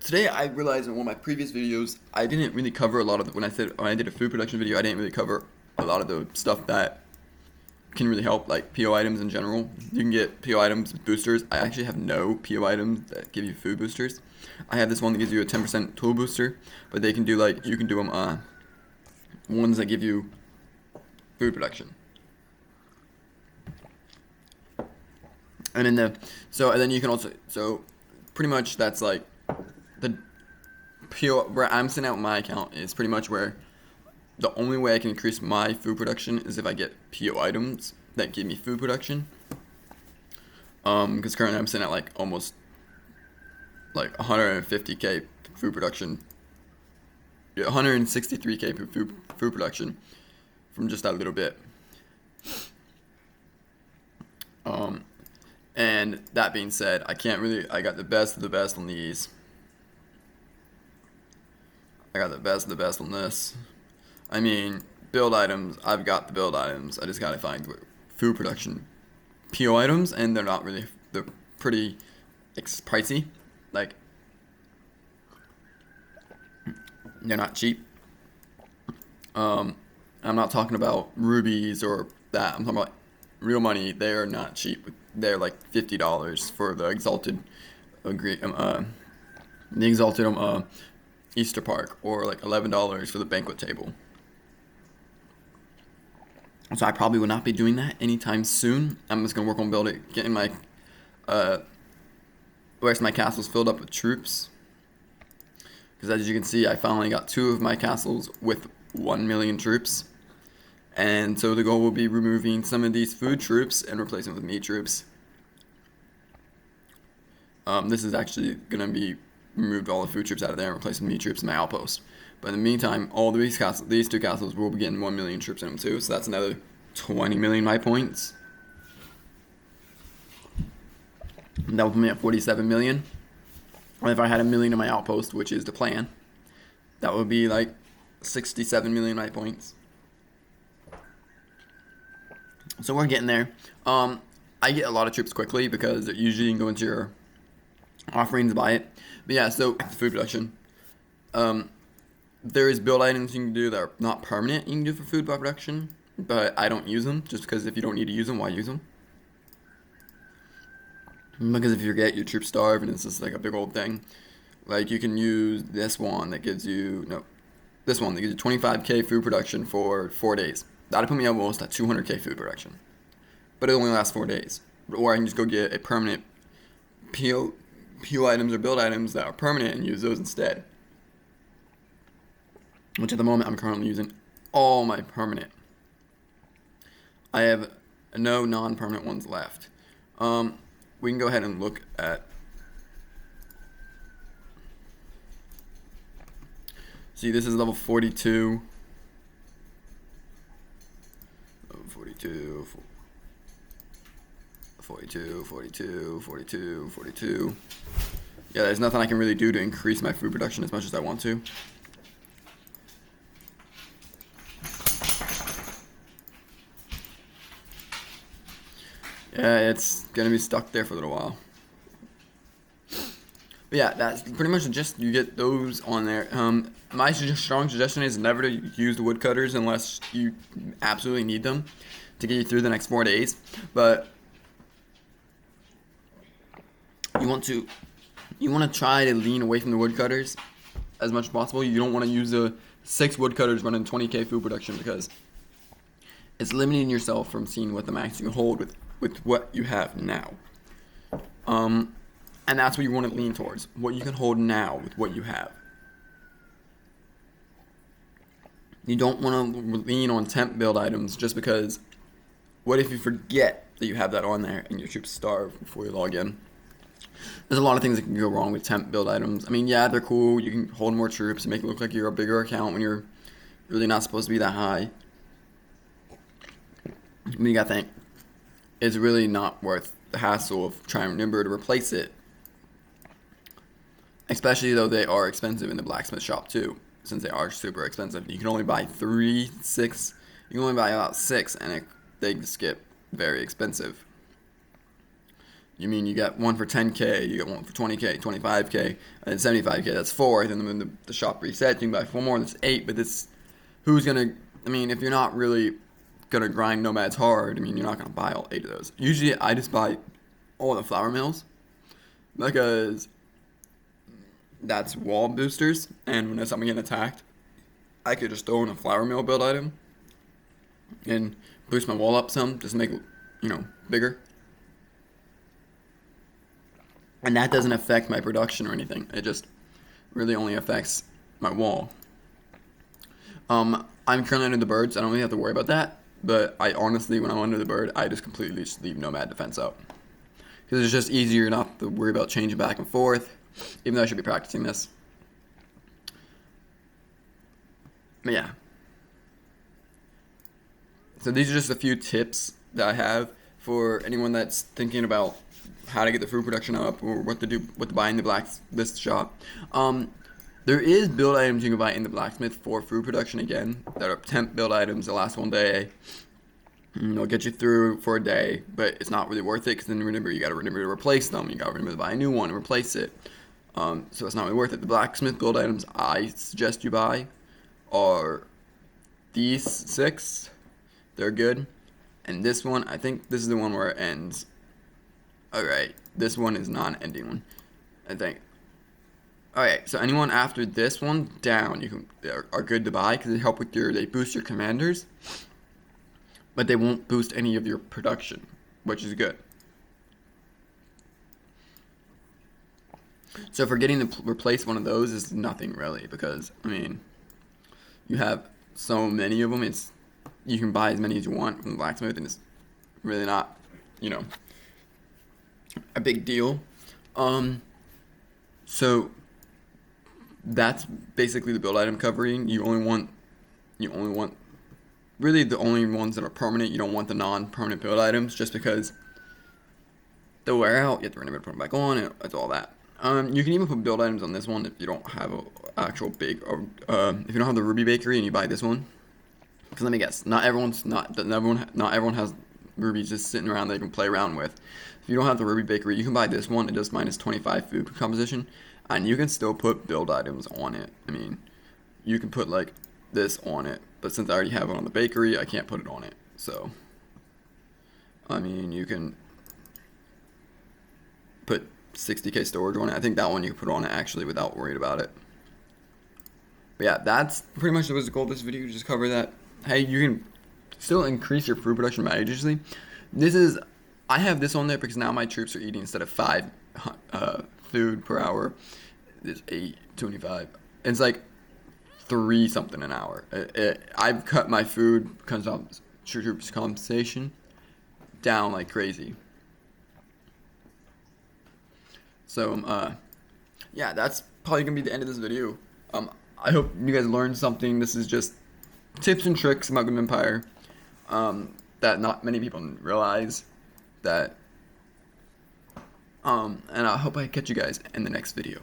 Today I realized in one of my previous videos I didn't really cover a lot of when I did a food production video. I didn't really cover a lot of the stuff that can really help, like PO items in general. You can get PO items with boosters. I actually have no PO items that give you food boosters. I have this one that gives you a 10% tool booster, but they can do, like, you can do them ones that give you food production. And in the and then you can also, pretty much that's like the PO where I'm sending out my account is pretty much where the only way I can increase my food production is if I get PO items that give me food production. Because currently I'm sitting at like almost like 150k food production. Yeah, 163k food production from just that little bit. And that being said, I got the best of the best on these. I got the best of the best on this. I mean, build items, I've got the build items. I just gotta find food production PO items, and they're pretty pricey. Like, they're not cheap. I'm not talking about rubies or that. I'm talking about real money. They are not cheap. They're like $50 for the exalted Easter Park, or like $11 for the banquet table. So I probably will not be doing that anytime soon. I'm just gonna work on getting my rest of my castles filled up with troops. Because as you can see, I finally got 2 of my castles with 1 million troops. And so the goal will be removing some of these food troops and replacing them with meat troops. This is actually gonna be removed all the food troops out of there and replace with meat troops in my outpost. But in the meantime, all these 2 castles will be getting 1 million troops in them too. So that's another 20 million my points. And that would put me at 47 million. If I had 1 million in my outpost, which is the plan, that would be like 67 million my points. So we're getting there. I get a lot of troops quickly because usually you can go into your offerings to buy it. But yeah, so food production. There is build items you can do that are not permanent you can do for food production, but I don't use them just because if you don't need to use them, why use them? Because if you forget, your troops starve and it's just like a big old thing. Like, you can use this one that gives you 25k food production for 4 days. That'll put me almost at 200k food production. But it only lasts 4 days. Or I can just go get a permanent PO items or build items that are permanent and use those instead. Which at the moment I'm currently using all my permanent. I have no non-permanent ones left. We can go ahead and look at. See, this is level 42. 42, 42, 42, 42, 42. Yeah, there's nothing I can really do to increase my food production as much as I want to. Yeah, it's gonna be stuck there for a little while. But yeah, that's pretty much just, you get those on there. My strong suggestion is never to use the woodcutters unless you absolutely need them to get you through the next 4 days. But you want to try to lean away from the woodcutters as much as possible. You don't want to use the 6 woodcutters running 20k food production because it's limiting yourself from seeing what the max you can hold with what you have now. And that's what you want to lean towards. What you can hold now with what you have. You don't want to lean on temp build items just because what if you forget that you have that on there and your troops starve before you log in? There's a lot of things that can go wrong with temp build items. I mean, yeah, they're cool. You can hold more troops and make it look like you're a bigger account when you're really not supposed to be that high. But you gotta think, it's really not worth the hassle of trying to remember to replace it. Especially though they are expensive in the blacksmith shop too, since they are super expensive. You can only buy 6. You can only buy about 6, and they just get very expensive. you mean you got one for 10K, you got one for 20K, 25K, and 75K. That's 4. And then when the shop resets, you can buy 4 more. That's 8. But this, who's gonna? I mean, if you're not really gonna grind nomads hard, I mean, you're not gonna buy all 8 of those. Usually, I just buy all the flour mills because that's wall boosters, and when I'm getting attacked, I could just throw in a flour mill build item and boost my wall up some, just make it, bigger. And that doesn't affect my production or anything. It just really only affects my wall. I'm currently under the birds. I don't really have to worry about that. But I honestly, when I'm under the bird, I just completely just leave nomad defense out. Because it's just easier not to worry about changing back and forth. Even though I should be practicing this. But yeah. So these are just a few tips that I have for anyone that's thinking about how to get the food production up or what to buy in the Blacksmith shop. There is build items you can buy in the Blacksmith for food production again. That are temp build items that last one day. They'll get you through for a day, but it's not really worth it because then remember you got to remember to replace them. You got to remember to buy a new one and replace it. So it's not really worth it. The Blacksmith build items I suggest you buy are these 6. They're good. And this one, I think this is the one where it ends. Alright, this one is not an ending one, I think. Alright, so anyone after this one down, are good to buy because they boost your commanders, but they won't boost any of your production, which is good. So forgetting to replace one of those is nothing really because, I mean, you have so many of them, you can buy as many as you want from the Blacksmith and it's really not, a big deal. So that's basically the build item covering. You only want really the only ones that are permanent. You don't want the non-permanent build items just because they'll wear out. You have to remember to put them back on, and it's all that. You can even put build items on this one if you don't have an actual big, if you don't have the Ruby Bakery and you buy this one. Because let me guess, not everyone has rubies just sitting around that you can play around with. If you don't have the Ruby Bakery, you can buy this one. It does minus 25 food composition, and you can still put build items on it. I mean, you can put like this on it, but since I already have it on the bakery, I can't put it on it. So, I mean, you can put 60k storage on it. I think that one you can put on it actually without worried about it. But yeah, that's pretty much the goal of this video. Just cover that. Hey, you can still increase your food production maliciously. I have this on there because now my troops are eating instead of 5 food per hour. It's 8.25. It's like 3 something an hour. I've cut my food troops compensation down like crazy. So yeah, that's probably gonna be the end of this video. I hope you guys learned something. This is just tips and tricks about Goodgame Empire that not many people realize that. And I hope I catch you guys in the next video.